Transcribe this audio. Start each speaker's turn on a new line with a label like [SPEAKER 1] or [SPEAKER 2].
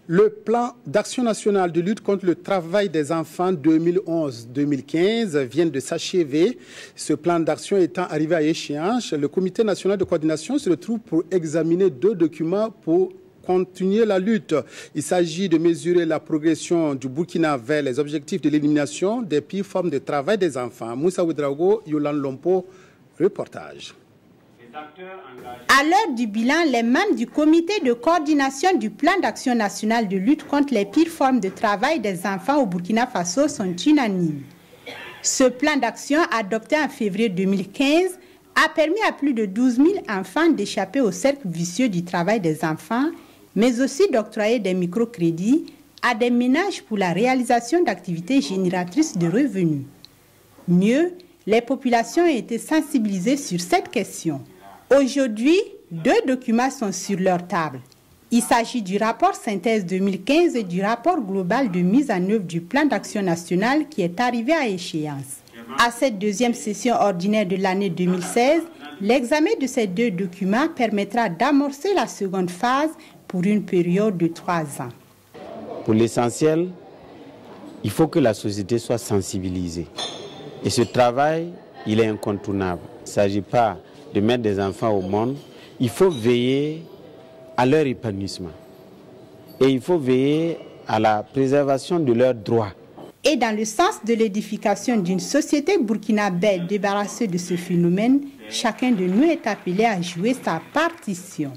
[SPEAKER 1] Le plan d'action national de lutte contre le travail des enfants 2011-2015 vient de s'achever. Ce plan d'action étant arrivé à échéance, le comité national de coordination se retrouve pour examiner 2 documents pour continuer la lutte. Il s'agit de mesurer la progression du Burkina vers les objectifs de l'élimination des pires formes de travail des enfants. Moussa Ouedraogo, Yolande Lompo, reportage.
[SPEAKER 2] À l'heure du bilan, les membres du comité de coordination du plan d'action national de lutte contre les pires formes de travail des enfants au Burkina Faso sont unanimes. Ce plan d'action, adopté en février 2015, a permis à plus de 12 000 enfants d'échapper au cercle vicieux du travail des enfants, mais aussi d'octroyer des microcrédits à des ménages pour la réalisation d'activités génératrices de revenus. Mieux, les populations ont été sensibilisées sur cette question. Aujourd'hui, 2 documents sont sur leur table. Il s'agit du rapport synthèse 2015 et du rapport global de mise en œuvre du plan d'action national qui est arrivé à échéance. À cette 2e session ordinaire de l'année 2016, l'examen de ces 2 documents permettra d'amorcer la seconde phase pour une période de 3 ans.
[SPEAKER 3] Pour l'essentiel, il faut que la société soit sensibilisée. Et ce travail, il est incontournable. Il ne s'agit pas de mettre des enfants au monde, il faut veiller à leur épanouissement. Et il faut veiller à la préservation de leurs droits.
[SPEAKER 2] Et dans le sens de l'édification d'une société burkinabé débarrassée de ce phénomène, chacun de nous est appelé à jouer sa partition.